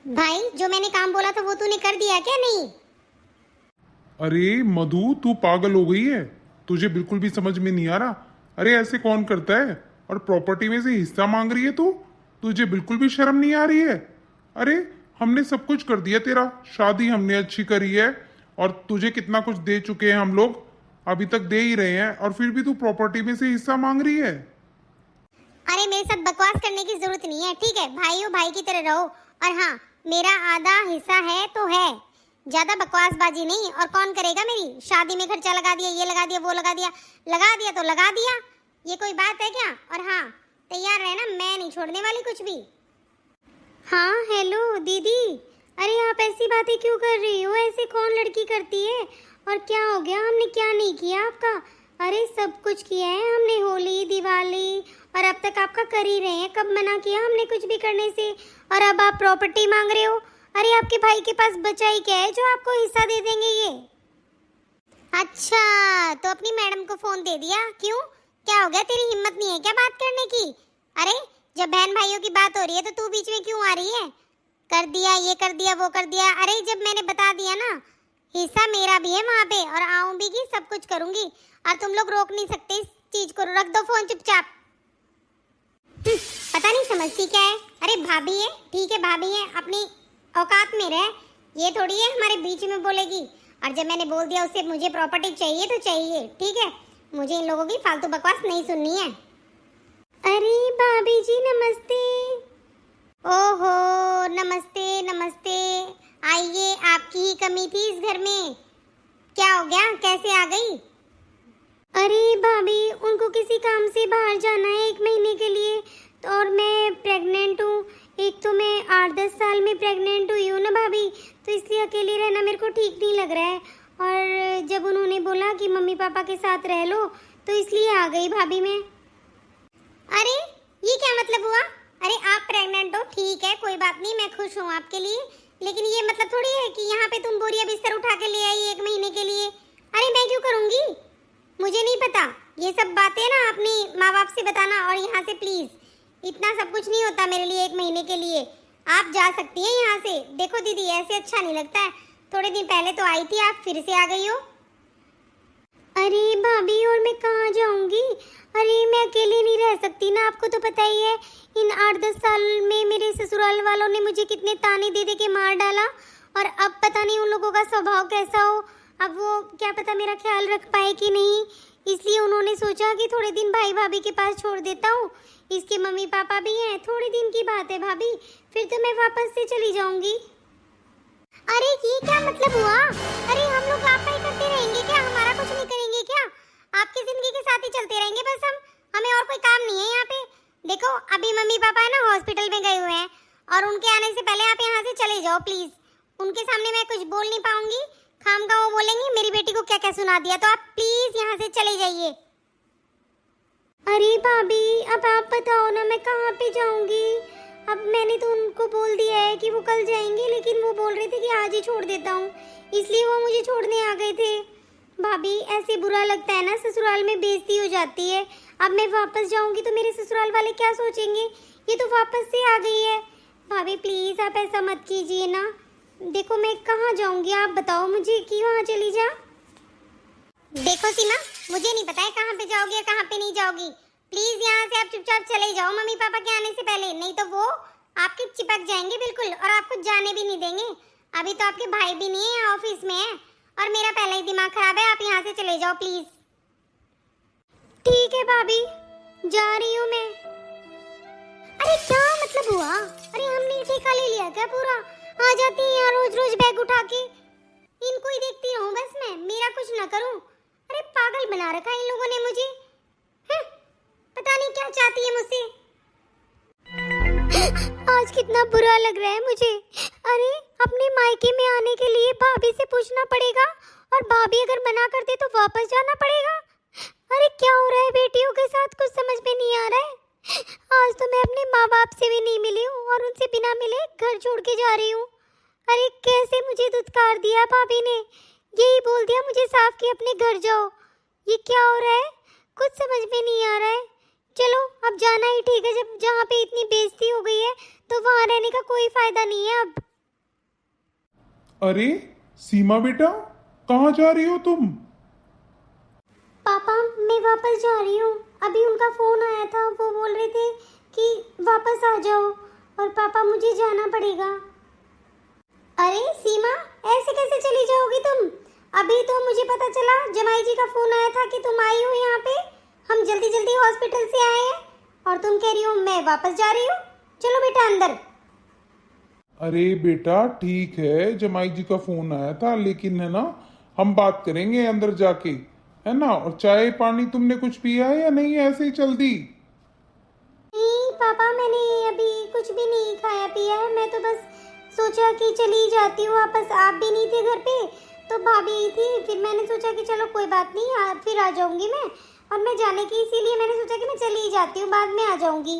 भाई जो मैंने काम बोला था वो तूने कर दिया क्या? नहीं। अरे मधु, तू पागल हो गई है? तुझे बिल्कुल भी समझ में नहीं आ रहा। अरे ऐसे कौन करता है? और प्रॉपर्टी में से हिस्सा मांग रही है तू? तुझे बिल्कुल भी शर्म नहीं आ रही है? अरे हमने सब कुछ कर दिया, तेरा शादी हमने अच्छी करी है और तुझे कितना कुछ दे चुके हैं हम लोग, अभी तक दे ही रहे हैं, और फिर भी तू प्रॉपर्टी में से हिस्सा मांग रही है। अरे मेरे साथ बकवास करने की जरूरत नहीं है, ठीक है? भाई हो भाई की तरह रहो। और हाँ, मेरा आधा हिस्सा है तो है, ज्यादा बकवासबाजी नहीं। और कौन करेगा मेरी शादी में खर्चा? लगा दिया, ये लगा दिया, वो लगा दिया, लगा दिया तो लगा दिया, ये कोई बात है क्या? और हाँ, तैयार रहना, मैं नहीं छोड़ने वाली कुछ भी। हाँ हेलो दीदी। अरे आप ऐसी बातें क्यों कर रही हो? ऐसे कौन लड़की करती है? और क्या हो गया? हमने क्या नहीं किया आपका? अरे सब कुछ किया है हमने, होली दिवाली, और अब तक आपका कर ही रहे हैं। कब मना किया हमने कुछ भी करने से? और अब आप प्रॉपर्टी मांग रहे हो? अरे आपके भाई के पास बचा ही क्या है जो आपको हिस्सा दे देंगे ये? अच्छा, तो अपनी मैडम को फोन दे दिया? क्यों, क्या हो गया? तेरी हिम्मत नहीं है क्या बात करने की? अरे जब बहन भाइयों की बात हो रही है तो तू बीच में क्यों आ रही है? कर दिया, ये कर दिया, वो कर दिया। अरे जब मैंने बता दिया ना, हिस्सा मेरा भी है वहाँ पे, और आऊं भी की सब कुछ करूंगी, और तुम लोग रोक नहीं सकते इस चीज को। रख दो फोन चुपचाप। पता नहीं समझती क्या है। अरे भाभी है, ठीक है भाभी है, अपनी औकात में रहे, ये थोड़ी है हमारे बीच में बोलेगी। और जब मैंने बोल दिया उसे मुझे प्रॉपर्टी चाहिए तो चाहिए, ठीक है? मुझे इन लोगों की फालतू बकवास नहीं सुननी है। अरे भाभी जी नमस्ते। ओहो नमस्ते नमस्ते, आइए, आपकी ही कमी थी इस घर में। क्या हो गया, कैसे आ गई? अरे भाभी, उनको किसी काम से बाहर जाना है 1 महीने के लिए, तो और मैं प्रेग्नेंट हूँ। एक तो मैं 8-10 साल में प्रेग्नेंट हुई हूँ ना भाभी, तो इसलिए अकेले रहना मेरे को ठीक नहीं लग रहा है। और जब उन्होंने बोला कि मम्मी पापा के साथ रह लो, तो इसलिए आ गई भाभी मैं। अरे ये क्या मतलब हुआ? अरे आप प्रेग्नेंट हो, ठीक है, कोई बात नहीं, मैं खुश हूँ आपके लिए, लेकिन ये मतलब थोड़ी है कि यहाँ पे तुम बोरिया बिस्तर उठा के ले आई 1 महीने के लिए। अरे मैं क्यों करूँगी? मुझे नहीं पता ये सब बातें ना, अपनी माँ बाप से बताना। और यहाँ से प्लीज, इतना सब कुछ नहीं होता मेरे लिए 1 महीने के लिए। आप जा सकती हैं यहाँ से। देखो दीदी, ऐसे अच्छा नहीं लगता है। थोड़े दिन पहले तो आई थी, आप फिर से आ गई हो। अरे भाभी, और मैं कहाँ जाऊंगी? अरे मैं अकेले नहीं रह सकती ना, आपको तो पता ही है। इन 8-10 साल में मेरे ससुराल वालों ने मुझे कितने ताने दे दे के मार डाला, और अब पता नहीं उन लोगों का स्वभाव कैसा हो। अब वो क्या पता मेरा ख्याल रख पाए कि नहीं, इसलिए उन्होंने सोचा कि थोड़े दिन भाई भाभी के पास छोड़ देता हूँ। इसके मम्मी पापा भी हैं, थोड़े दिन की बात है भाभी, फिर तो मैं वापस से चली जाऊंगी। अरे ये क्या मतलब हुआ? अरे हम लोग आपका ही करते रहेंगे क्या? हमारा कुछ नहीं करेंगे क्या? आपकी जिंदगी के साथ ही चलते रहेंगे बस हम? हमें और कोई काम नहीं है यहाँ पे। देखो अभी मम्मी पापा है ना हॉस्पिटल में गए हुए हैं, और उनके आने से पहले आप यहाँ से चले जाओ प्लीज। उनके सामने मैं कुछ बोल नहीं पाऊंगी, खाम का वो बोलेंगे मेरी बेटी को क्या क्या सुना दिया, तो आप प्लीज यहाँ से चले जाइए। अरे भाभी, अब आप बताओ ना, मैं कहाँ पे जाऊंगी? अब मैंने तो उनको बोल दिया है कि वो कल जाएंगे, लेकिन वो बोल रहे थे कि आज ही छोड़ देता हूँ, इसलिए वो मुझे छोड़ने आ गए थे। भाभी ऐसे बुरा लगता है ना, ससुराल में बेइज्जती हो जाती है। अब मैं वापस जाऊंगी तो मेरे ससुराल वाले क्या सोचेंगे? ये तो वापस से आ गई है। भाभी प्लीज आप ऐसा मत कीजिए ना। देखो मैं कहाँ जाऊंगी, आप बताओ मुझे कि वहाँ चली जा। देखो सीमा, मुझे नहीं पता है कहाँ पे जाओगी या कहाँ पे नहीं जाओगी। प्लीज यहाँ से आप चुपचाप चले जाओ मम्मी पापा के आने से पहले, नहीं तो वो आपके चिपक जाएंगे बिल्कुल, और आपको जाने भी नहीं देंगे। अभी तो आपके भाई भी नहीं है, ऑफिस में है, और मेरा पहले ही दिमाग खराब है। आप यहाँ से चले जाओ प्लीज। ठीक है भाभी, जा रही हूँ मैं। अरे क्या मतलब हुआ? अरे हमने ठेका ले लिया क्या पूरा? आ जाती है यहाँ रोज रोज बैग उठा के, इनको ही देखती रहूं बस मैं, मेरा कुछ ना करूं। अरे पागल बना रखा है इन लोगों ने मुझे। पता नहीं क्या चाहती है मुझसे। आज कितना बुरा लग रहा है मुझे। अरे अपने मायके में आने के लिए भाभी से पूछना पड़ेगा, और भाभी अगर मना कर दे तो वापस जाना पड़ेगा। अरे क्या हो रहा है बेटियों के साथ, कुछ समझ में नहीं आ रहा है। आज तो मैं अपने माँ बाप से भी नहीं मिली हूँ, और उनसे बिना मिले घर छोड़ के जा रही हूँ। अरे कैसे मुझे धुतकार दिया भाभी ने, यही बोल दिया मुझे साफ कि अपने घर जाओ। ये क्या हो रहा है, कुछ समझ में नहीं आ रहा है। चलो अब जाना ही ठीक है, जब जहाँ पे इतनी बेइज्जती हो गई है तो वहाँ रहने का कोई फायदा नहीं है अब। अरे सीमा बेटा, कहाँ जा रही हो तुम? पापा मैं वापस जा रही हूँ। अभी उनका फोन आया था, वो बोल रहे थे कि वापस आ जाओ और पापा मुझे जाना पड़ेगा। अरे सीमा, ऐसे कैसे चली जाओगी तुम? अभी तो मुझे पता चला, जमाई जी का फोन आया था कि तुम आई हो यहाँ पे। हम जल्दी जल्दी हॉस्पिटल से आए हैं और तुम कह रही हो मैं वापस जा रही हूँ। चलो बेटा अंदर। अरे बेटा ठीक है, जमाई जी का फोन आया था, लेकिन है ना, हम बात करेंगे अंदर जाके, है ना। और चाय पानी तुमने कुछ पिया है या नहीं, ऐसे ही चल दी? नहीं पापा, मैंने अभी कुछ भी नहीं खाया पिया है। मैं तो बस सोचा कि चली जाती हूँ वापस। आप भी नहीं थे घर पे तो भाभी आई थी, फिर मैंने सोचा कि चलो कोई बात नहीं, फिर आ जाऊंगी मैं। और मैं जाने की इसीलिए मैंने सोचा कि मैं चली ही जाती हूँ, बाद में आ जाऊंगी।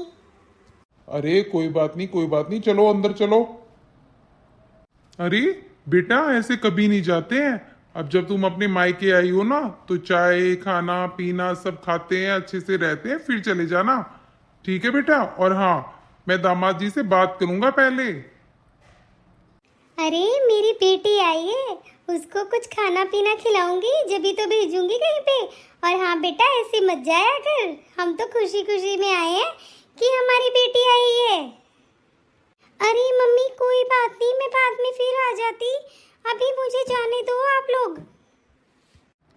अरे कोई बात नहीं, कोई बात नहीं, चलो अंदर चलो। अरे बेटा ऐसे कभी नहीं जाते हैं। अब जब तुम अपने मायके आई हो ना, तो चाय खाना पीना सब खाते हैं, अच्छे से रहते हैं, फिर चले जाना। ठीक है बेटा? और हाँ, मैं दामाद जी से बात करूंगा पहले। अरे मेरी बेटी आई है, उसको कुछ खाना पीना खिलाऊंगी, जब तो भेजूंगी कहीं पे। और हाँ बेटा, ऐसे मत जाया कर, हम तो खुशी खुशी में आए हैं कि हमारी बेटी आई है। अरे मम्मी कोई बात नहीं, मैं बाद में फिर आ जाती, अभी मुझे जाने दो आप लोग।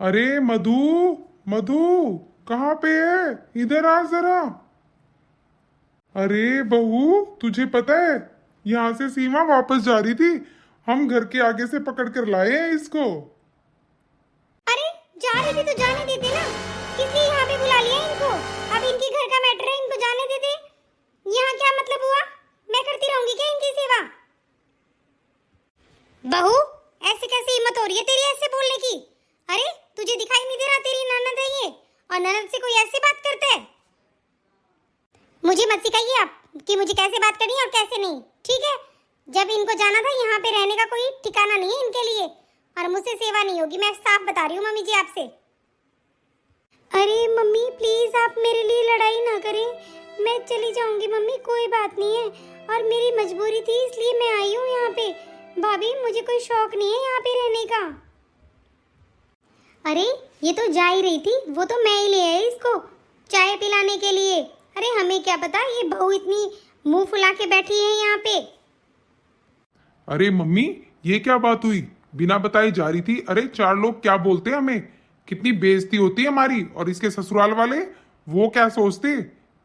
अरे मधु, मधु कहाँ पे है? इधर आ जरा। अरे बहू, तुझे पता है यहाँ से सीमा वापस जा रही थी, हम घर के आगे से पकड़ कर लाए हैं इसको। अरे जा रही थी तो जाने देते ना, किसलिए यहाँ पे बुला लिया इनको? अब इनके घर का मैटर है, इनको जाने देते। यहाँ क्या मतलब हुआ? मैं करती रहूंगी क्या इनकी सेवा? बहू, ऐसे कैसे हिम्मत हो रही है तेरी ऐसे बोलने की? अरे तुझे दिखाई नहीं दे रहा तेरी ननद है ये, और ननद से कोई ऐसे बात करता है? मुझे मत सिखाइए आप कि मुझे कैसे बात करनी है और कैसे नहीं, ठीक है? जब इनको जाना था, यहाँ पे रहने का कोई ठिकाना नहीं है इनके लिए, और मुझसे सेवा नहीं होगी, मैं साफ बता रही हूँ मम्मी जी आपसे। अरे मम्मी प्लीज आप मेरे लिए लड़ाई ना करें, मैं चली जाऊंगी मम्मी, कोई बात नहीं है, और मेरी मजबूरी थी इसलिए मैं आई हूँ यहाँ पे। भाभी मुझे कोई शौक नहीं है यहाँ पे रहने का। अरे ये तो जा ही रही थी, वो तो मैं ही ले आई इसको चाय पिलाने के लिए। अरे हमें क्या पता ये बहू इतनी मुंह फुला के बैठी है यहाँ पे। अरे मम्मी, ये क्या बात हुई? बिना बताए जा रही थी। अरे चार लोग क्या बोलते हैं हमें, कितनी बेइज्जती होती है हमारी। और इसके ससुराल वाले वो क्या सोचते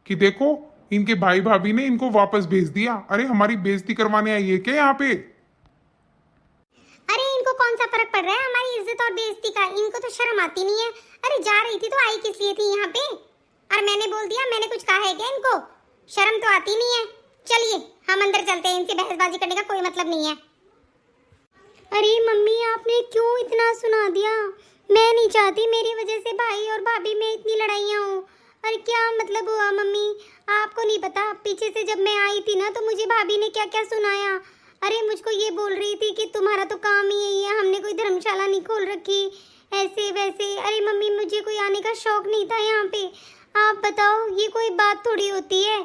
कि देखो इनके भाई भाभी ने इनको वापस भेज दिया। अरे हमारी बेइज्जती करवाने आई है क्या यहाँ पे? अरे इनको कौन सा फर्क पड़ रहा है हमारी इज्जत और बेइज्जती का? इनको तो शर्म आती नहीं है। अरे जा रही थी तो आई किस लिए थी यहाँ पे? और मैंने बोल दिया, मैंने कुछ कहा है क्या इनको? शर्म तो आती नहीं है। चलिए हम अंदर चलते हैं, इनसे बहसबाजी करने का कोई मतलब नहीं है। अरे मम्मी आपने क्यों इतना सुना दिया? मैं नहीं चाहती मेरी वजह से भाई और भाभी में इतनी लड़ाइयाँ हो। अरे क्या मतलब हुआ मम्मी? आपको नहीं पता, पीछे से जब मैं आई थी ना तो मुझे भाभी ने क्या क्या सुनाया। अरे मुझको ये बोल रही थी कि तुम्हारा तो काम ही यही है, हमने कोई धर्मशाला नहीं खोल रखी, ऐसे वैसे। अरे मम्मी मुझे कोई आने का शौक नहीं था यहाँ पे। आप बताओ ये कोई बात थोड़ी होती है?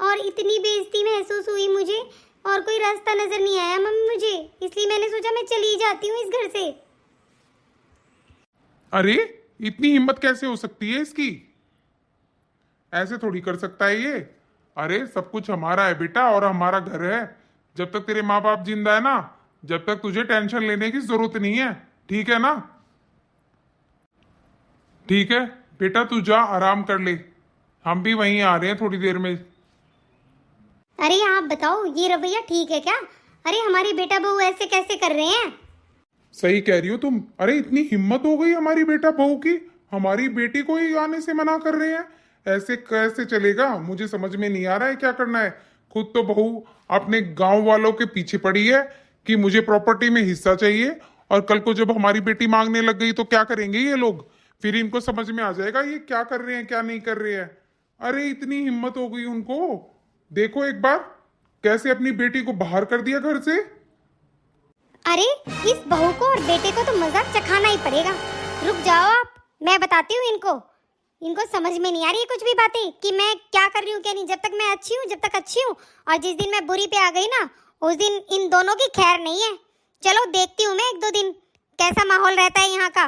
और इतनी बेइज्जती महसूस हुई मुझे, और कोई रास्ता नजर नहीं आया मम्मी मुझे, इसलिए मैंने सोचा मैं चली जाती हूँ इस घर से। अरे इतनी हिम्मत कैसे हो सकती है इसकी? ऐसे थोड़ी कर सकता है ये। अरे सब कुछ हमारा है बेटा, और हमारा घर है। जब तक तेरे माँ बाप जिंदा है ना, जब तक तुझे टेंशन लेने की जरूरत नहीं है, ठीक है ना? ठीक है बेटा, तू जा आराम कर ले, हम भी वहीं आ रहे हैं थोड़ी देर में। अरे आप बताओ ये रवैया ठीक है क्या? अरे हमारे बेटा बहू ऐसे कैसे कर रहे हैं? सही कह रही हो तुम। अरे इतनी हिम्मत हो गई हमारी बेटा बहू की, हमारी बेटी को ही आने से मना कर रहे हैं। ऐसे कैसे चलेगा? मुझे समझ में नहीं आ रहा है क्या करना है। खुद तो बहू अपने गांव वालों के पीछे पड़ी है कि मुझे प्रॉपर्टी में हिस्सा चाहिए, और कल को जब हमारी बेटी मांगने लग गई तो क्या करेंगे ये लोग? फिर इनको समझ में आ जाएगा ये क्या कर रहे हैं क्या नहीं कर रहे हैं। अरे इतनी हिम्मत हो गई उनको, देखो एक बार कैसे अपनी बेटी को बाहर कर दिया घर से। अरे इस बहू को और बेटे को तो मजाक चखाना ही पड़ेगा। रुक जाओ आप, मैं बताती हूँ इनको। इनको समझ में नहीं आ रही है कुछ भी बातें कि मैं क्या कर रही हूँ क्या नहीं। जब तक मैं अच्छी हूँ, जब तक अच्छी हूँ, और जिस दिन मैं बुरी पे आ गई ना, उस दिन इन दोनों की खैर नहीं है। चलो देखती हूँ मैं 1-2 दिन कैसा माहौल रहता है यहाँ का,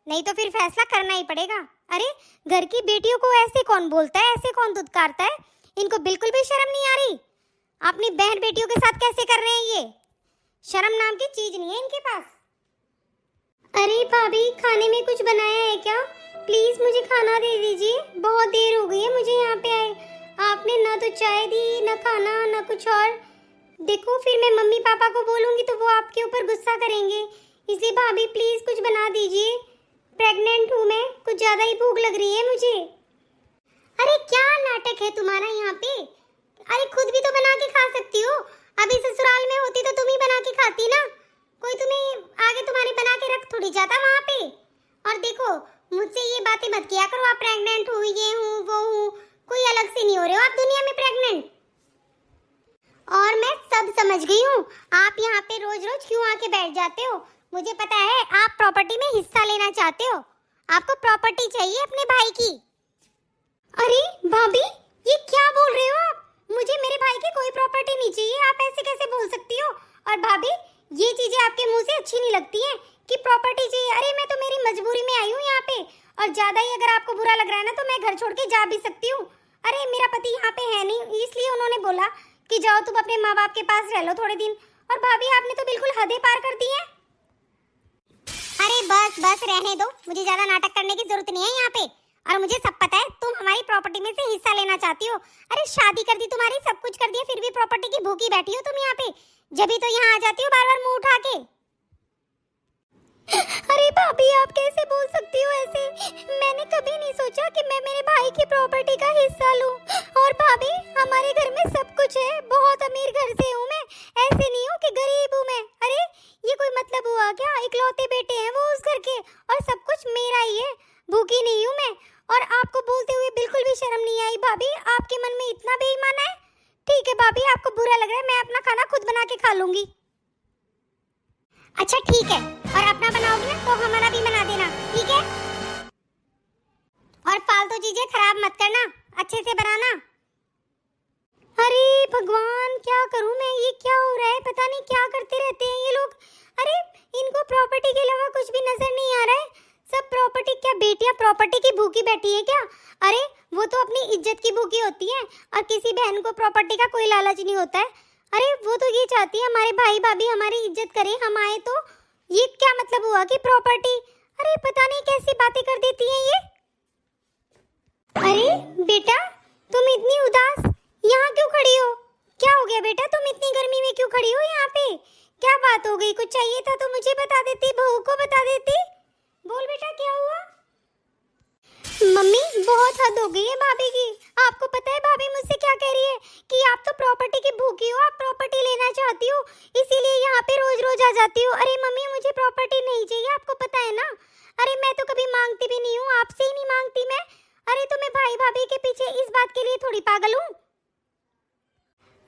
नहीं तो फिर फैसला करना ही पड़ेगा। अरे घर की बेटियों को ऐसे कौन बोलता है, ऐसे कौन दुत्कारता है? इनको बिल्कुल भी शर्म नहीं आ रही। अपनी बहन बेटियों के साथ कैसे कर रहे हैं ये? शर्म नाम की चीज नहीं है इनके पास। अरे भाभी, खाने में कुछ बनाया है क्या? प्लीज मुझे खाना दे दीजिए, बहुत देर हो गई है मुझे यहाँ पे आए। आपने ना तो चाय दी, ना खाना, ना कुछ और। देखो फिर मैं मम्मी पापा को बोलूंगी तो वो आपके ऊपर गुस्सा करेंगे, इसलिए भाभी प्लीज कुछ बना दीजिए। प्रेग्नेंट हूँ मैं, कुछ ज्यादा ही भूख लग रही है मुझे। अरे क्या नाटक है तुम्हारा यहाँ पे? अरे खुद भी तो बना के खा सकती हो। अभी ससुराल में होती तो तुम ही बना के खाती ना, कोई तुम्हें आगे तुम्हारे बना के रख थोड़ी जाता वहाँ पे। और देखो मुझसे ये बातें मत किया करो, आप प्रेग्नेंट हो, ये हूँ वो हूँ, कोई अलग से नहीं हो रहे हो आप दुनिया में प्रेग्नेंट। और मैं सब समझ गई हूँ, आप यहाँ पे रोज रोज क्यों आके बैठ जाते हो। मुझे पता है आप प्रॉपर्टी में हिस्सा लेना चाहते हो, आपको प्रॉपर्टी चाहिए अपने भाई की। अरे भाभी, ये क्या बोल रहे हो आप? मुझे मेरे भाई की कोई प्रॉपर्टी नहीं चाहिए, आप ऐसे कैसे बोल सकती हो? और भाभी, ये चीजें आपके मुंह से अच्छी नहीं लगती हैं कि प्रॉपर्टी चाहिए। अरे मैं तो मेरी मजबूरी में आई हूँ यहाँ पे, और ज्यादा ही अगर आपको बुरा लग रहा है ना तो मैं घर छोड़ के जा भी सकती हूँ। अरे मेरा पति यहाँ पे है नहीं, इसलिए उन्होंने बोला कि जाओ तुम अपने माँ बाप के पास रह लो थोड़े दिन। और भाभी आपने तो बिल्कुल हदें पार कर दी हैं। अरे बस बस रहने दो, मुझे ज्यादा नाटक करने की जरूरत नहीं है यहाँ पे। और मुझे सब पता है तुम हमारी प्रॉपर्टी में से हिस्सा लेना चाहती हो। अरे शादी कर दी तुम्हारी, सब कुछ कर दिया, फिर भी प्रॉपर्टी की भूखी बैठी हो तुम यहाँ पे। जब भी तो यहाँ आ जाती हो बार बार मुंह उठा के। अरे भाभी, आप कैसे बोल सकती हो ऐसे? मैंने कभी नहीं सोचा कि मैं मेरे भाई की प्रॉपर्टी का हिस्सा लूं। और भाभी, हमारे घर में सब कुछ है, बहुत अमीर घर से हूँ मैं, ऐसे नहीं हूँ कि गरीब हूँ मैं। अरे ये कोई मतलब हुआ क्या? इकलौते बेटे हैं वो उस घर के, और सब कुछ मेरा ही है, भूखी नहीं हूँ मैं। और आपको बोलते हुए बिल्कुल भी शर्म नहीं आई भाभी? आपके मन में इतना बेईमान है? ठीक है भाभी, आपको बुरा लग रहा है, मैं अपना खाना खुद बना के खा लूंगी। अच्छा ठीक है, और अपना बनाओगी ना तो हमारा भी बना देना, ठीक है? और फालतू चीजें खराब मत करना, अच्छे से बनाना। अरे भगवान, क्या करूं मैं? ये क्या हो रहा है? पता नहीं क्या करते रहते हैं ये लोग। अरे इनको प्रॉपर्टी के अलावा कुछ भी नजर नहीं आ रहा है। सब प्रॉपर्टी, क्या बेटियां प्रॉपर्टी की भूखी बैठी है क्या? अरे वो तो अपनी इज्जत की भूखी होती है, और किसी बहन को प्रॉपर्टी का कोई लालच नहीं होता है। अरे वो तो ये चाहती है हमारे भाई भाभी हमारी इज्जत करें, हम आए तो। ये क्या मतलब हुआ कि प्रॉपर्टी? अरे पता नहीं कैसी बातें कर देती है ये। अरे बेटा, तुम इतनी उदास यहाँ क्यों खड़ी हो? क्या हो गया बेटा, तुम इतनी गर्मी में क्यों खड़ी हो यहाँ पे? क्या बात हो गई? कुछ चाहिए था तो मुझे बता देती, बहू को बता देती। बोल बेटा, क्या हुआ? मम्मी, बहुत हद हो गई है भाभी की। आपको पता है भाभी मुझसे क्या कह रही है? कि आप तो प्रॉपर्टी की भूखी हो, आप प्रॉपर्टी लेना चाहती हो, इसीलिए यहाँ पे रोज रोज आ जाती हो। अरे मम्मी, मुझे प्रॉपर्टी नहीं चाहिए, आपको पता है ना। अरे मैं तो कभी मांगती भी नहीं हूँ, आपसे ही नहीं मांगती मैं। अरे तो मैं भाई भाभी के पीछे इस बात के लिए थोड़ी पागल हूँ।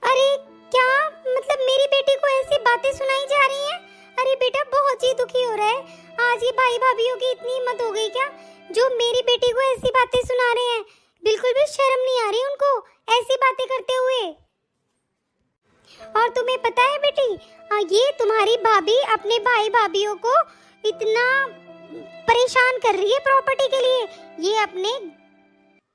अरे क्या मतलब, मेरी बेटी को ऐसी बातें सुनाई जा रही हैं? अरे बेटा, बहुत ही दुखी हो रहा है। आज ये भाई भाभीयों की इतनी हिम्मत हो गई क्या, जो मेरी बेटी को ऐसी बातें सुना रहे हैं? बिल्कुल भी शर्म नहीं आ रही उनको ऐसी बातें करते हुए। और तुम्हें पता है बेटी, ये तुम्हारी भाभी अपने भाई भाभीयों को इतना परेशान कर रही है प्रॉपर्टी के लिए। ये अपने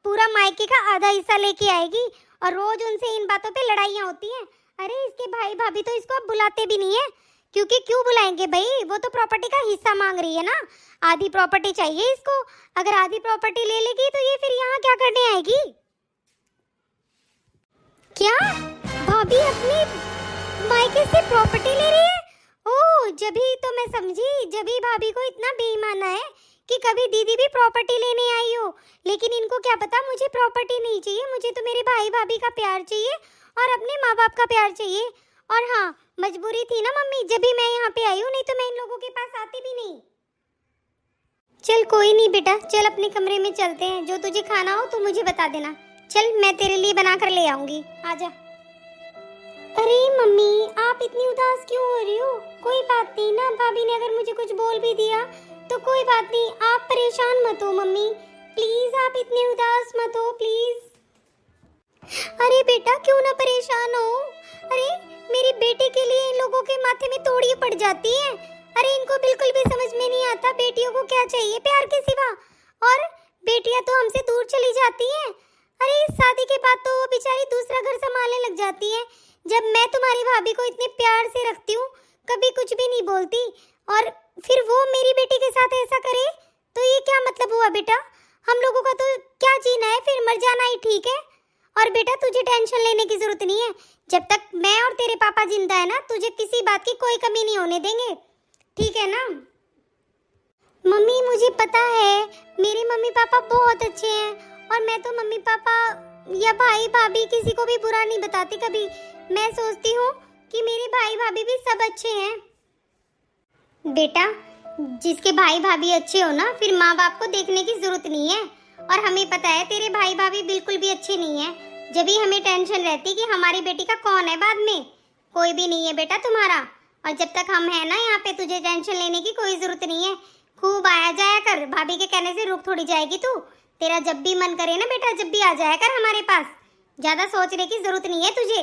पूरा मायके का आधा हिस्सा लेके आएगी, और रोज उनसे इन बातों पे लड़ाइयाँ होती हैं। अरे इसके भाई भाभी तो इसको अब बुलाते भी नहीं है, क्योंकि क्यों बुलाएंगे भाई, वो तो प्रॉपर्टी का हिस्सा मांग रही है ना, आधी प्रॉपर्टी चाहिए इसको। अगर आधी प्रॉपर्टी ले लेगी तो ये फिर यहाँ क्या करने आएगी? क्या भाभी अपनी मायके से प्रॉपर्टी ले रही है? ओह, जभी तो मैं समझी, जभी भाभी को इतना बेईमाना है कि कभी दीदी भी प्रॉपर्टी लेने आई हो। लेकिन इनको क्या पता मुझे प्रॉपर्टी नहीं चाहिए, मुझे तो मेरे भाई भाभी का प्यार चाहिए और अपने माँ बाप का प्यार चाहिए। और हाँ, मजबूरी थी ना मम्मी, जब भी मैं यहाँ पे आई हूँ, नहीं तो मैं इन लोगों के पास आती भी नहीं। चल कोई नहीं बेटा, चल अपने कमरे में चलते हैं, जो तुझे खाना हो तो मुझे बता देना। चल मैं तेरे लिए बना कर ले आऊंगी, आजा। अरे मम्मी, आप इतनी उदास क्यों हो रही हो? कोई बात नहीं ना, भाभी ने अगर मुझे कुछ बोल भी दिया तो कोई बात नहीं, आप परेशान मत हो मम्मी, प्लीज आप इतने उदास मत हो प्लीज। अरे बेटा, क्यों ना परेशान हो, अरे मेरी बेटी के लिए इन लोगों के माथे में तोड़ी पड़ जाती है। अरे इनको बिल्कुल भी समझ में नहीं आता बेटियों को क्या चाहिए प्यार के सिवा, और बेटियां तो हमसे दूर चली जाती हैं। अरे इस शादी के बाद तो वो बेचारी दूसरा घर संभालने लग जाती है। जब मैं तुम्हारी भाभी को इतने प्यार से रखती हूँ, कभी कुछ भी नहीं बोलती, और फिर वो मेरी बेटी के साथ ऐसा करे, तो ये क्या मतलब हुआ बेटा? हम लोगों का तो क्या जीना है, फिर मर जाना ही ठीक है। और बेटा तुझे टेंशन लेने की जरूरत नहीं है। जब तक मैं और तेरे पापा जिंदा है ना, तुझे किसी बात की कोई कमी नहीं होने देंगे, ठीक है ना? मम्मी मुझे पता है मेरे मम्मी पापा बहुत अच्छे हैं, और मैं तो मम्मी पापा या भाई भाभी किसी को भी बुरा नहीं बताती कभी। मैं सोचती हूँ कि मेरे भाई भाभी भी सब अच्छे हैं। बेटा जिसके भाई भाभी अच्छे हो ना, फिर माँ बाप को देखने की जरूरत नहीं है। और हमें पता है तेरे भाई भाभी बिल्कुल भी अच्छे नहीं है। जब भी हमें टेंशन रहती कि हमारी बेटी का कौन है बाद में, कोई भी नहीं है बेटा तुम्हारा। और जब तक हम हैं ना यहाँ पे, तुझे टेंशन लेने की कोई जरूरत नहीं है। खूब आया जाया कर, भाभी के कहने से रुक थोड़ी जाएगी तू। तेरा जब भी मन करे ना बेटा, जब भी आ जाया कर हमारे पास। ज्यादा सोचने की जरूरत नहीं है तुझे।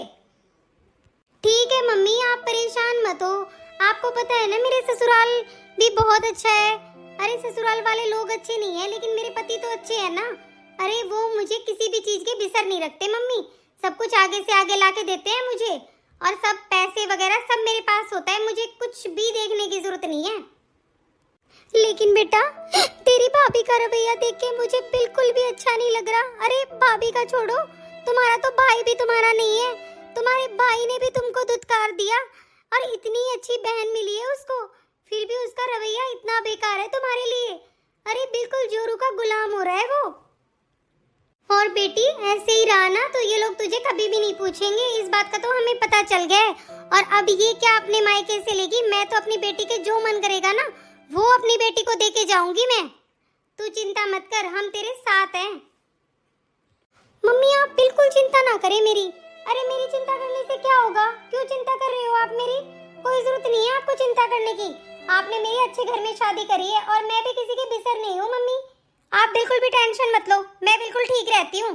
ठीक है मम्मी, आप परेशान मत हो। आपको पता है ना मेरे ससुराल भी बहुत अच्छा है। अरे ससुराल वाले लोग अच्छे नहीं है, लेकिन मेरे पति तो अच्छे हैं ना। अरे वो मुझे किसी भी चीज के बिसर नहीं रखते मम्मी। सब कुछ आगे से आगे लाके देते हैं मुझे, और सब पैसे वगैरह सब मेरे पास होता है। मुझे कुछ भी देखने की जरूरत नहीं है। लेकिन बेटा तेरी भाभी का रवैया देख के मुझे बिल्कुल भी अच्छा नहीं लग रहा। अरे भाभी का छोड़ो, तुम्हारा तो भाई भी तुम्हारा नहीं है। तुम्हारे भाई ने भी तुमको दुत्कार दिया, और इतनी अच्छी बहन मिली है उसको, फिर भी उसका रवैया इतना बेकार है तुम्हारे लिए। अरे बिल्कुल जोरू का गुलाम हो रहा है वो। और बेटी ऐसे ही रहा ना तो ये लोग तुझे कभी भी नहीं पूछेंगे, इस बात का तो हमें पता चल गया है। और अब ये क्या अपने मायके से लेगी? मैं तो अपनी बेटी के जो मन करेगा ना, वो अपनी बेटी को देके जाऊंगी मैं। तू चिंता मत कर, हम तेरे साथ हैं। मम्मी आप बिल्कुल चिंता ना करें मेरी। अरे मेरी चिंता करने से क्या होगा? क्यों चिंता कर रहे हो आप मेरी? कोई जरूरत नहीं है आपको चिंता करने की। आपने मेरे अच्छे घर में शादी करी है, और मैं भी किसी की बिसर नहीं हूँ मम्मी। आप बिल्कुल भी टेंशन मत लो, मैं बिल्कुल ठीक रहती हूँ।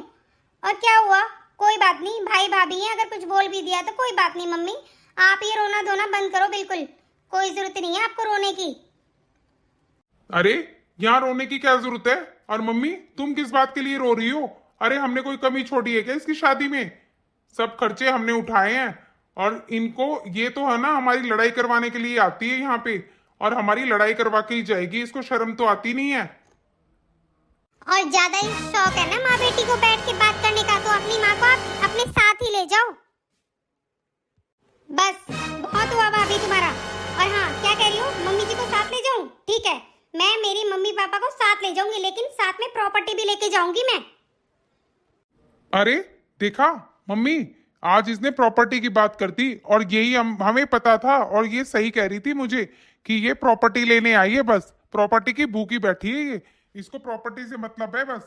और क्या हुआ? कोई बात नहीं, भाई भाभी हैं, अगर कुछ बोल भी दिया तो कोई बात नहीं मम्मी। आप ये रोना धोना बंद करो, बिल्कुल कोई जरूरत नहीं है आपको रोने की। अरे यहाँ रोने की क्या जरूरत है? और मम्मी तुम किस बात के लिए रो रही हो? अरे हमने कोई कमी छोड़ी है क्या इसकी शादी में? सब खर्चे हमने उठाए हैं, और इनको ये तो है ना हमारी लड़ाई करवाने के लिए आती है यहाँ पे, और हमारी लड़ाई करवा के ही जाएगी। इसको शर्म तो आती नहीं है। और ज्यादा ही शौक है ना माँ बेटी को बैठ के बात करने का, तो अपनी माँ को आप अपने साथ ही ले जाओ। बस बहुत हुआ भाभी तुम्हारा। और हाँ क्या कह रही हो? मम्मी जी को साथ ले जाऊं? ठीक है, मैं मेरी मम्मी पापा को साथ ले जाऊंगी, लेकिन साथ में प्रॉपर्टी भी लेके जाऊंगी मैं। अरे देखा मम्मी, आज इसने प्रॉपर्टी की बात करती, और यही हमें पता था, और ये सही कह रही थी मुझे कि ये प्रॉपर्टी लेने आई है। बस प्रॉपर्टी की भूखी बैठी है ये, इसको प्रॉपर्टी से मतलब है बस।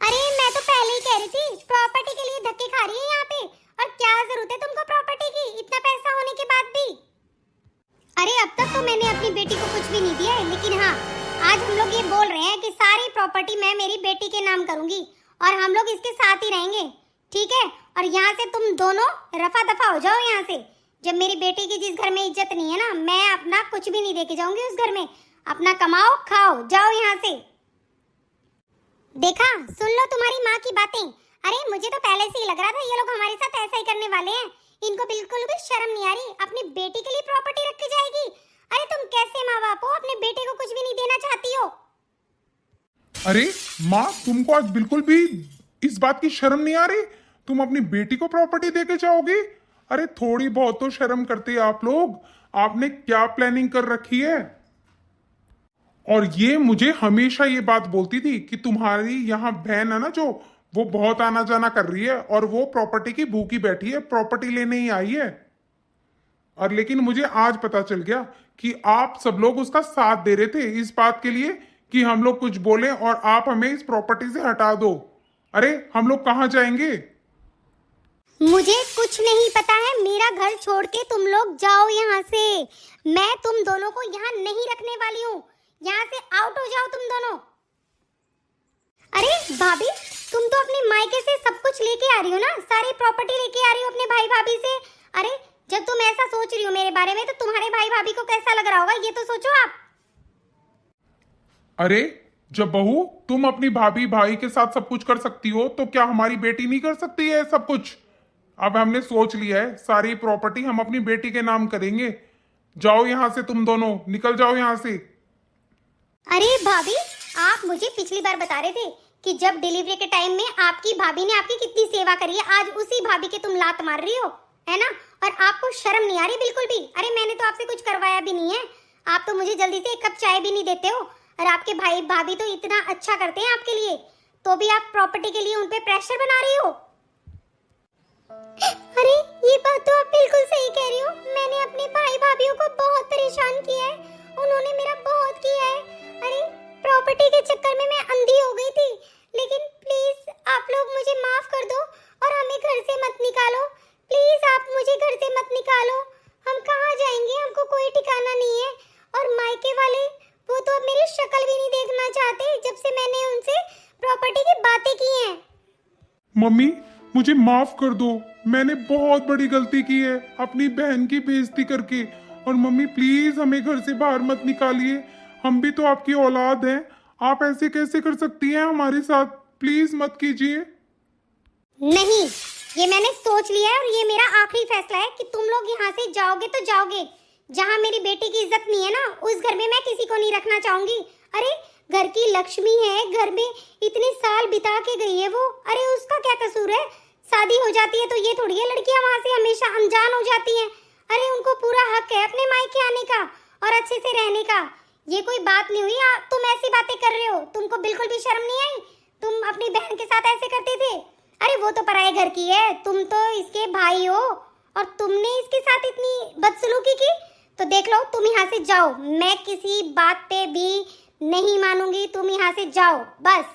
अरे मैं तो पहले ही कह रही थी, प्रॉपर्टी के लिए धक्के खा रही है यहाँ पे। और क्या जरूरत है तुमको प्रॉपर्टी की, इतना पैसा होने के बाद भी? अरे अब तक तो मैंने अपनी बेटी को कुछ भी नहीं दिया है, लेकिन हाँ आज हम लोग ये बोल रहे हैं कि सारी प्रॉपर्टी मैं मेरी बेटी के नाम करूंगी, और हम लोग इसके साथ ही रहेंगे, ठीक है? और यहाँ से तुम दोनों रफा दफा हो जाओ यहाँ से। जब मेरी बेटी की जिस घर में इज्जत नहीं है ना, मैं अपना कुछ भी नहीं देके जाऊंगी उस घर में। अपना कमाओ खाओ, जाओ यहाँ से। देखा, सुन लो तुम्हारी माँ की बातें। अरे मुझे तो पहले से ही लग रहा था ये लोग हमारे साथ ऐसा ही करने वाले हैं। इनको बिल्कुल भी शर्म नहीं आ रही, अपनी बेटी के लिए प्रॉपर्टी रख के जाएगी। अरे तुम कैसे माँ बाप हो, अपने बेटे को कुछ भी नहीं देना चाहती हो? अरे माँ, तुमको आज बिल्कुल भी इस बात की शर्म नहीं आ रही? तुम अपनी बेटी को प्रॉपर्टी देके जाओगी? अरे थोड़ी बहुत तो शर्म करते हैं आप लोग। आपने क्या प्लानिंग कर रखी है? और ये मुझे हमेशा ये बात बोलती थी कि तुम्हारी यहाँ बहन है ना जो, वो बहुत आना जाना कर रही है, और वो प्रॉपर्टी की भूखी बैठी है, प्रॉपर्टी लेने ही आई है। और लेकिन मुझे आज पता चल गया कि आप सब लोग उसका साथ दे रहे थे इस बात के लिए कि हम लोग कुछ बोले और आप हमें इस प्रॉपर्टी से हटा दो। अरे हम लोग कहाँ जाएंगे? मुझे कुछ नहीं पता है, मेरा घर छोड़ के तुम लोग जाओ यहाँ से। मैं तुम दोनों को यहाँ नहीं रखने वाली हूँ, यहाँ से आउट हो जाओ तुम दोनों। अरे भाभी, तुम तो अपनी मायके से सब कुछ लेके आ रही हो ना, सारी प्रॉपर्टी लेके आ रही हो अपने भाई भाभी से। अरे जब तुम ऐसा सोच रही हो मेरे बारे में, तो तुम्हारे भाई भाभी को कैसा लग रहा होगा, ये तो सोचो आप। अरे जब बहू तुम अपनी भाभी भाई के साथ सब कुछ कर सकती हो, तो क्या हमारी बेटी नहीं कर सकती है सब कुछ? अब हमने सोच लिया है, सारी प्रॉपर्टी हम अपनी बेटी के नाम करेंगे। जाओ यहां से, तुम दोनों निकल जाओ यहां से। अरे भाभी, आप मुझे पिछली बार बता रहे थे कि जब डिलीवरी के टाइम में आपकी भाभी ने आपकी कितनी सेवा करी है, आज उसी भाभी के तुम लात मार रही हो, है ना? और आपको शर्म नहीं आ रही बिल्कुल भी? अरे मैंने तो आपसे कुछ करवाया भी नहीं है, आप तो मुझे जल्दी से एक कप चाय भी नहीं देते हो। और आपके भाई भाभी तो इतना अच्छा करते हैं आपके लिए, तो भी आप प्रॉपर्टी के लिए उन पे प्रेशर बना रही हो। अरे ये बात तो आप बिल्कुल सही कह रही हो, मैंने अपने भाई भाभीओं को बहुत परेशान किया है, उन्होंने मेरा बहुत किया है। अरे प्रॉपर्टी के चक्कर में मैं अंधी हो गई थी, लेकिन प्लीज आप लोग मुझे माफ कर दो और हमें घर से मत निकालो। प्लीज आप मुझे घर से मत निकालो, हम कहाँ जाएंगे, हमको कोई ठिकाना नहीं है। और मायके वाले वो तो अब मेरी शक्ल भी नहीं देखना चाहते जब से मैंने उनसे प्रॉपर्टी की बातें की हैं। मम्मी मुझे माफ कर दो, मैंने बहुत बड़ी गलती की है अपनी बहन की बेइज्जती करके। और मम्मी प्लीज हमें घर से बाहर मत निकालिए, हम भी तो आपकी औलाद हैं, आप ऐसे कैसे कर सकती हैं हमारे साथ? प्लीज मत कीजिए। नहीं, ये मैंने सोच लिया है और ये मेरा आखिरी फैसला है कि तुम लोग यहाँ से जाओगे तो जाओगे। जहाँ मेरी बेटी की इज्जत नहीं है ना, उस घर में मैं किसी को नहीं रखना चाहूंगी। अरे घर की लक्ष्मी है, घर में इतने साल बिता के गई है वो, अरे उसका क्या कसूर है? शादी हो जाती है तो ये थोड़ी है लड़कियां वहां से हमेशा अनजान हो जाती हैं। अरे उनको पूरा हक है अपने मायके आने का और अच्छे से रहने का। ये कोई बात नहीं हुई, तुम ऐसी बातें कर रहे हो, तुमको बिल्कुल भी शर्म नहीं आई? तुम अपनी बहन के साथ ऐसे करते थे? अरे वो तो पराये घर की है, तुम तो इसके भाई हो और तुमने इसके साथ इतनी बदसलूकी की, तो देख लो तुम यहाँ से जाओ, मैं किसी बात पे भी नहीं मानूंगी, तुम यहाँ से जाओ बस।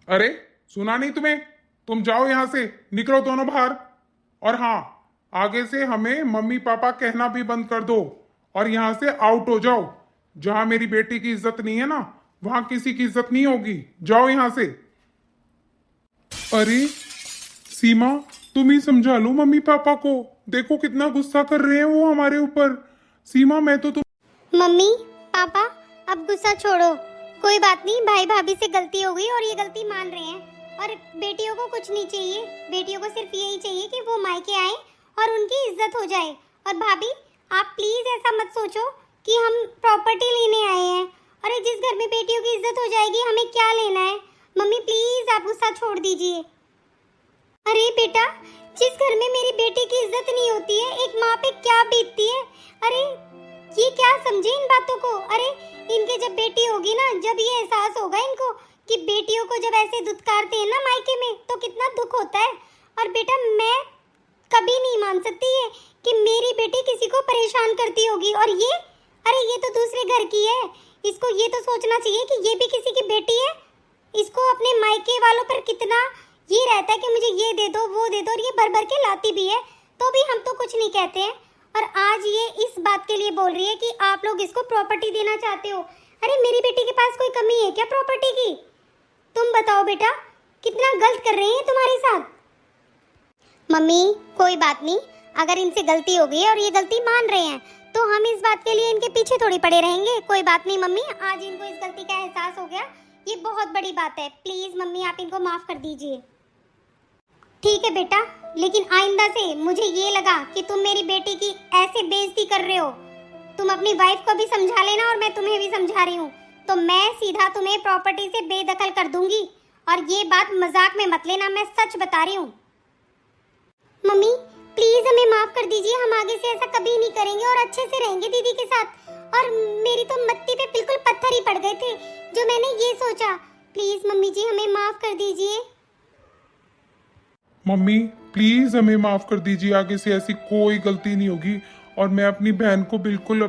अरे सुना नहीं तुम्हें? तुम जाओ यहाँ से, निकलो दोनों बाहर। और हाँ, आगे से हमें मम्मी पापा कहना भी बंद कर दो और यहाँ से आउट हो जाओ। जहां मेरी बेटी की इज्जत नहीं है ना, वहां किसी की इज्जत नहीं होगी, जाओ यहाँ से। अरे सीमा, तुम ही समझा लो मम्मी पापा को, देखो कितना गुस्सा कर रहे हैं वो हमारे ऊपर। सीमा मैं तो तुम मम्मी पापा अब गुस्सा छोड़ो, कोई बात नहीं, भाई भाभी से गलती हो गई और ये गलती मान रहे हैं। और बेटियों को कुछ नहीं चाहिए, बेटियों को सिर्फ यही चाहिए कि वो मायके आए और उनकी इज्जत हो जाए। और भाभी आप प्लीज ऐसा मत सोचो कि हम प्रॉपर्टी लेने आए हैं, अरे जिस घर में बेटियों की इज्जत हो जाएगी हमें क्या लेना है। मम्मी प्लीज आप गुस्सा छोड़ दीजिए। अरे बेटा, जिस घर में मेरी बेटी की इज्जत नहीं होती है, एक माँ पे क्या बीतती है। अरे ये क्या समझे इन बातों को? अरे इनके जब बेटी होगी ना, जब ये एहसास होगा इनको कि बेटियों को जब ऐसे दुत्कारते हैं ना मायके में, तो कितना दुख होता है। और बेटा मैं कभी नहीं मान सकती है कि मेरी बेटी किसी को परेशान करती होगी। और ये, अरे ये तो दूसरे घर की है, इसको ये तो सोचना चाहिए कि ये भी किसी की बेटी है। इसको अपने मायके वालों पर कितना ये रहता है कि मुझे ये दे दो वो दे दो, और ये भर भर के लाती भी है, तो भी हम तो कुछ नहीं कहते हैं। और आज ये इस बात के लिए बोल रही है कि आप लोग इसको प्रॉपर्टी देना चाहते हो। अरे मेरी बेटी के पास कोई कमी है क्या प्रॉपर्टी की? तुम बताओ बेटा, कितना गलत कर रहे हैं तुम्हारे साथ। मम्मी कोई बात नहीं, अगर इनसे गलती हो गई है और ये गलती मान रहे हैं, तो हम इस बात के लिए इनके पीछे थोड़ी पड़े रहेंगे। कोई बात नहीं मम्मी, आज इनको इस गलती का एहसास हो गया, ये बहुत बड़ी बात है। प्लीज मम्मी आप इनको माफ कर दीजिए। ठीक है बेटा, लेकिन आइंदा से मुझे ये लगा कि तुम मेरी बेटी की ऐसे बेइज्जती कर रहे हो, तुम अपनी वाइफ को भी समझा लेना और मैं तुम्हें भी समझा रही हूँ, तो मैं सीधा तुम्हें प्रॉपर्टी से बेदखल कर दूंगी। और ये बात मजाक में मत लेना, मैं सच बता रही हूँ। मम्मी प्लीज हमें माफ कर दीजिए, हम आगे से ऐसा कभी नहीं करेंगे और अच्छे से रहेंगे दीदी के साथ। और मेरी तो मत्ती पे बिल्कुल पत्थर ही पड़ गए थे जो मैंने ये सोचा। प्लीज मम्मी जी हमें माफ कर दीजिए। मम्मी प्लीज हमें माफ कर दीजिए, आगे से ऐसी कोई गलती नहीं होगी। और मैं अपनी बहन को बिल्कुल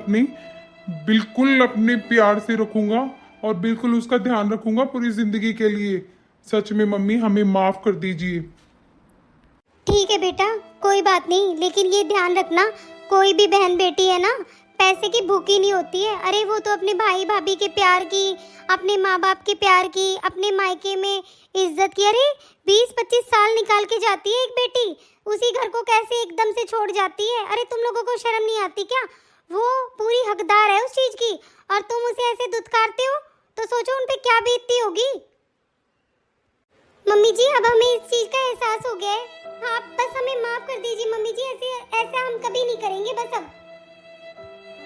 अपने प्यार से रखूंगा और बिल्कुल उसका ध्यान रखूंगा पूरी जिंदगी के लिए। सच में मम्मी हमें माफ कर दीजिए। ठीक है बेटा, कोई बात नहीं, लेकिन ये ध्यान रखना कोई भी बहन बेटी है ना, पैसे की भूखी नहीं होती है। अरे वो तो अपने भाई भाभी के प्यार की, अपने माँ बाप के प्यार की, अपने मायके में इज्जत की। अरे 20-25 साल निकाल के जाती है एक बेटी, उसी घर को कैसे एकदम से छोड़ जाती है। अरे तुम लोगों को शर्म नहीं आती क्या? वो पूरी हकदार है उस चीज की और तुम उसे ऐसे दुत्कारते हो, तो सोचो उन पे क्या बीतती होगी। मम्मी जी अब हमें इस चीज का एहसास हो गया है। आप बस हमें माफ कर दीजिए मम्मी जी, ऐसा हम कभी नहीं करेंगे बस अब।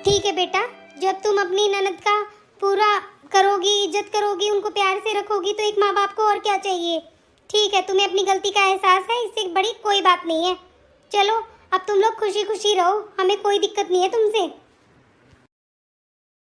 ठीक है बेटा, जब तुम अपनी ननद का पूरा करोगी, इज्जत करोगी, उनको प्यार से रखोगी, तो एक माँ बाप को और क्या चाहिए। ठीक है, तुम्हें अपनी गलती का एहसास है, इससे बड़ी कोई बात नहीं है। चलो अब तुम लोग खुशी खुशी रहो, हमें कोई दिक्कत नहीं है तुमसे।